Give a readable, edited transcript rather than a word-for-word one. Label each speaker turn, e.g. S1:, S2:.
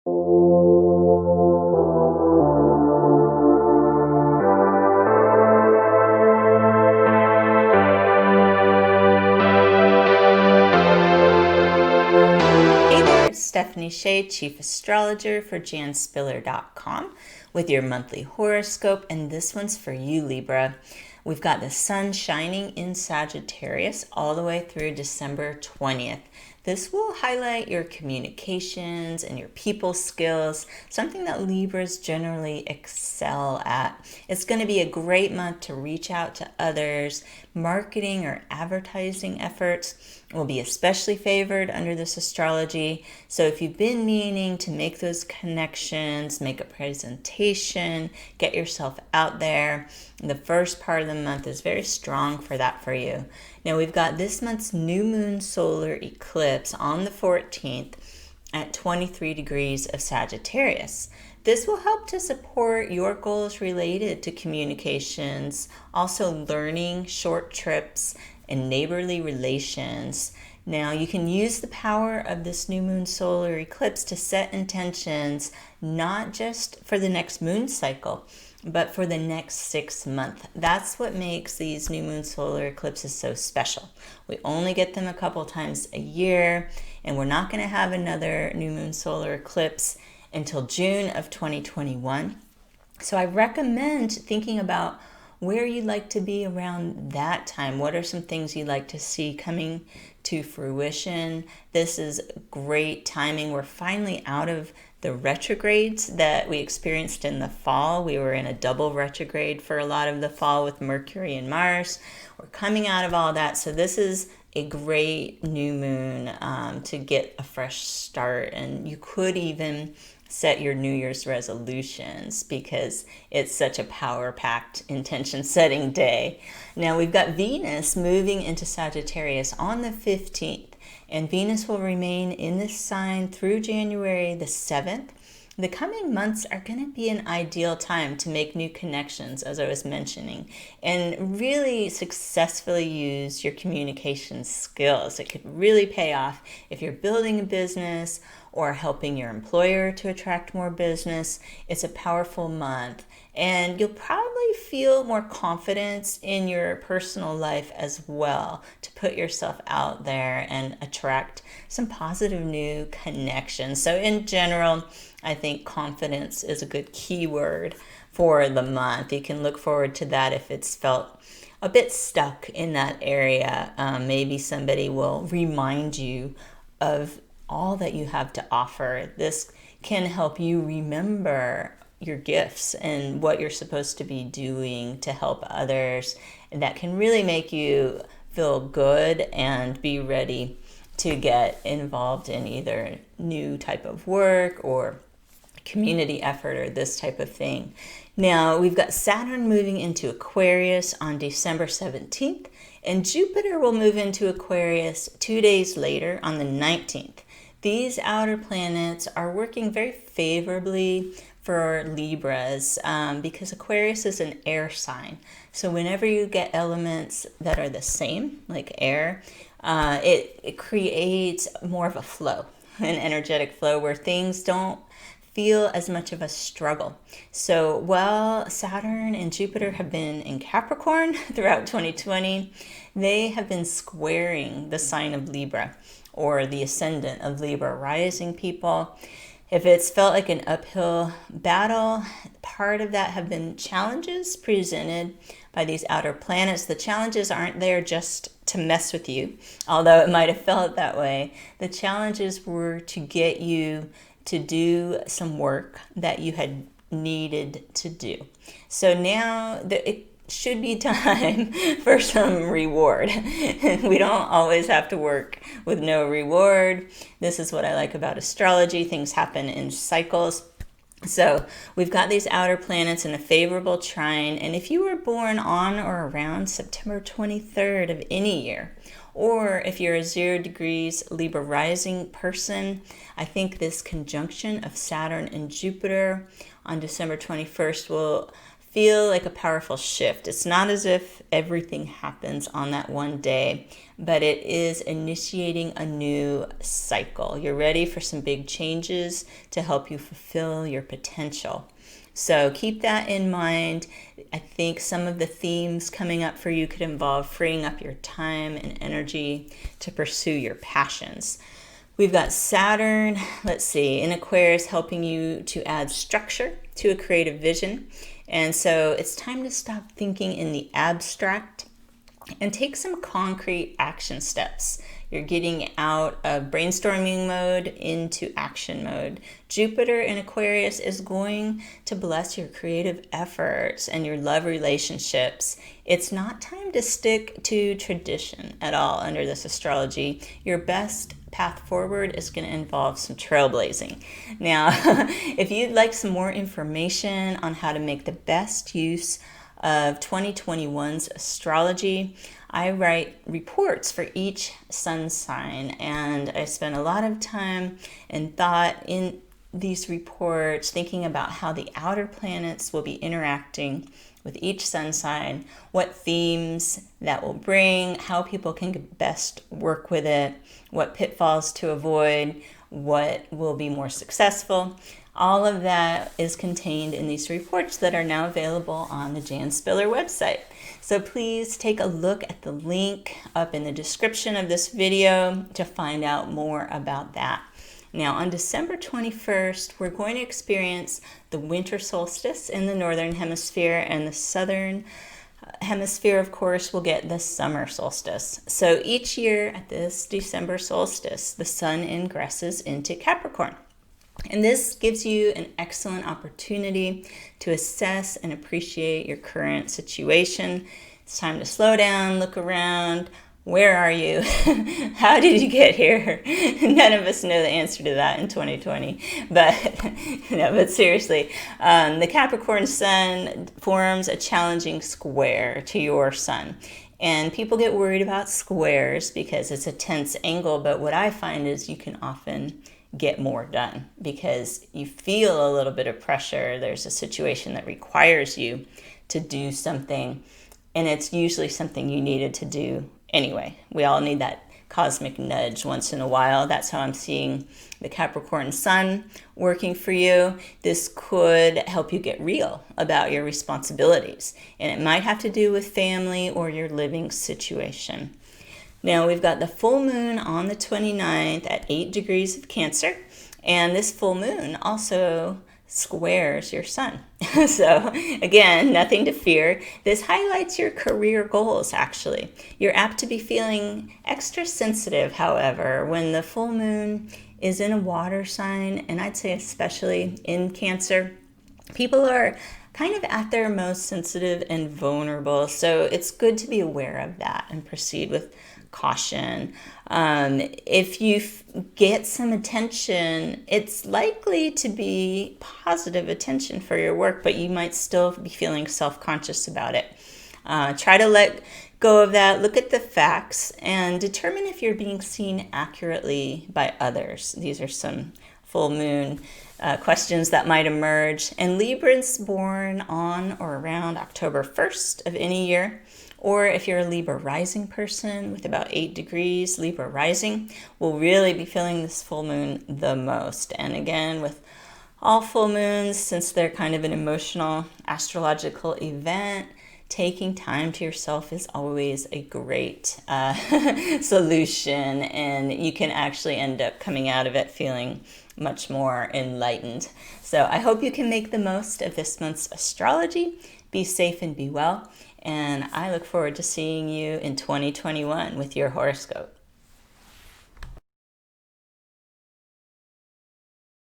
S1: Hey there, it's Stephanie Shea, Chief Astrologer for janspiller.com with your monthly horoscope, and this one's for you, Libra. We've got the sun shining in Sagittarius all the way through December 20th. This will highlight your communications and your people skills, something that Libras generally excel at. It's going to be a great month to reach out to others. Marketing or advertising efforts will be especially favored under this astrology. So if you've been meaning to make those connections, make a presentation, get yourself out there, the first part of the month is very strong for that for you. Now we've got this month's new moon solar eclipse on the 14th at 23 degrees of Sagittarius. This will help to support your goals related to communications, also learning, short trips, and neighborly relations. Now, you can use the power of this new moon solar eclipse to set intentions, not just for the next moon cycle, but for the next 6 months. That's what makes these new moon solar eclipses so special. We only get them a couple times a year, and we're not going to have another new moon solar eclipse until June of 2021. So I recommend thinking about where you'd like to be around that time. What are some things you'd like to see coming to fruition? This is great timing. We're finally out of the retrogrades that we experienced in the fall. We were in a double retrograde for a lot of the fall with Mercury and Mars. We're coming out of all that. So this is a great new moon to get a fresh start. And you could even set your New Year's resolutions because it's such a power-packed intention-setting day. Now we've got Venus moving into Sagittarius on the 15th, and Venus will remain in this sign through January the 7th. The coming months are going to be an ideal time to make new connections, as I was mentioning, and really successfully use your communication skills. It could really pay off if you're building a business or helping your employer to attract more business. It's a powerful month, and you'll probably feel more confidence in your personal life as well to put yourself out there and attract some positive new connections. So in general, I think confidence is a good keyword for the month. You can look forward to that if it's felt a bit stuck in that area. Maybe somebody will remind you of all that you have to offer. This can help you remember your gifts and what you're supposed to be doing to help others. And that can really make you feel good and be ready to get involved in either new type of work or community effort or this type of thing. Now, we've got Saturn moving into Aquarius on December 17th, and Jupiter will move into Aquarius 2 days later on the 19th. These outer planets are working very favorably for Libras because Aquarius is an air sign. So whenever you get elements that are the same, like air, it creates more of a flow, an energetic flow where things don't feel as much of a struggle. So while Saturn and Jupiter have been in Capricorn throughout 2020, they have been squaring the sign of Libra, or the ascendant of Libra rising people. If it's felt like an uphill battle, part of that have been challenges presented by these outer planets. The challenges aren't there just to mess with you, although it might have felt that way. The challenges were to get you to do some work that you had needed to do. So now it should be time for some reward. We don't always have to work with no reward. This is what I like about astrology. Things happen in cycles. So we've got these outer planets in a favorable trine. And if you were born on or around September 23rd of any year, or if you're a 0 degrees Libra rising person, I think this conjunction of Saturn and Jupiter on December 21st will feel like a powerful shift. It's not as if everything happens on that one day, but it is initiating a new cycle. You're ready for some big changes to help you fulfill your potential. So keep that in mind. I think some of the themes coming up for you could involve freeing up your time and energy to pursue your passions. We've got Saturn, in Aquarius, helping you to add structure to a creative vision. And so it's time to stop thinking in the abstract and take some concrete action steps. You're getting out of brainstorming mode into action mode. Jupiter in Aquarius is going to bless your creative efforts and your love relationships. It's not time to stick to tradition at all under this astrology. Your best path forward is going to involve some trailblazing. Now, if you'd like some more information on how to make the best use of 2021's astrology, I write reports for each sun sign, and I spend a lot of time and thought in these reports thinking about how the outer planets will be interacting with each sun sign, what themes that will bring, how people can best work with it, what pitfalls to avoid, what will be more successful. All of that is contained in these reports that are now available on the Jan Spiller website. So please take a look at the link up in the description of this video to find out more about that. Now, on December 21st, we're going to experience the winter solstice in the northern hemisphere, and the southern hemisphere, of course, will get the summer solstice. So each year at this December solstice, the sun ingresses into Capricorn. And this gives you an excellent opportunity to assess and appreciate your current situation. It's time to slow down, look around. Where are you? How did you get here? None of us know the answer to that in 2020. But seriously, the Capricorn sun forms a challenging square to your sun. And people get worried about squares because it's a tense angle. But what I find is you can often get more done because you feel a little bit of pressure. There's a situation that requires you to do something, and it's usually something you needed to do anyway. We all need that cosmic nudge once in a while. That's how I'm seeing the Capricorn sun working for you. This could help you get real about your responsibilities, and it might have to do with family or your living situation. Now, we've got the full moon on the 29th at 8 degrees of Cancer, and this full moon also squares your sun. So, again, nothing to fear. This highlights your career goals, actually. You're apt to be feeling extra sensitive, however, when the full moon is in a water sign, and I'd say especially in Cancer. People are kind of at their most sensitive and vulnerable, so it's good to be aware of that and proceed with caution. If you get some attention, it's likely to be positive attention for your work, but you might still be feeling self-conscious about it. Try to let go of that, look at the facts, and determine if you're being seen accurately by others. These are some full moon questions that might emerge. And Librans born on or around October 1st of any year, or if you're a Libra rising person with about 8 degrees, Libra rising will really be feeling this full moon the most. And again, with all full moons, since they're kind of an emotional astrological event, taking time to yourself is always a great solution, and you can actually end up coming out of it feeling much more enlightened. So I hope you can make the most of this month's astrology. Be safe and be well. And I look forward to seeing you in 2021 with your horoscope.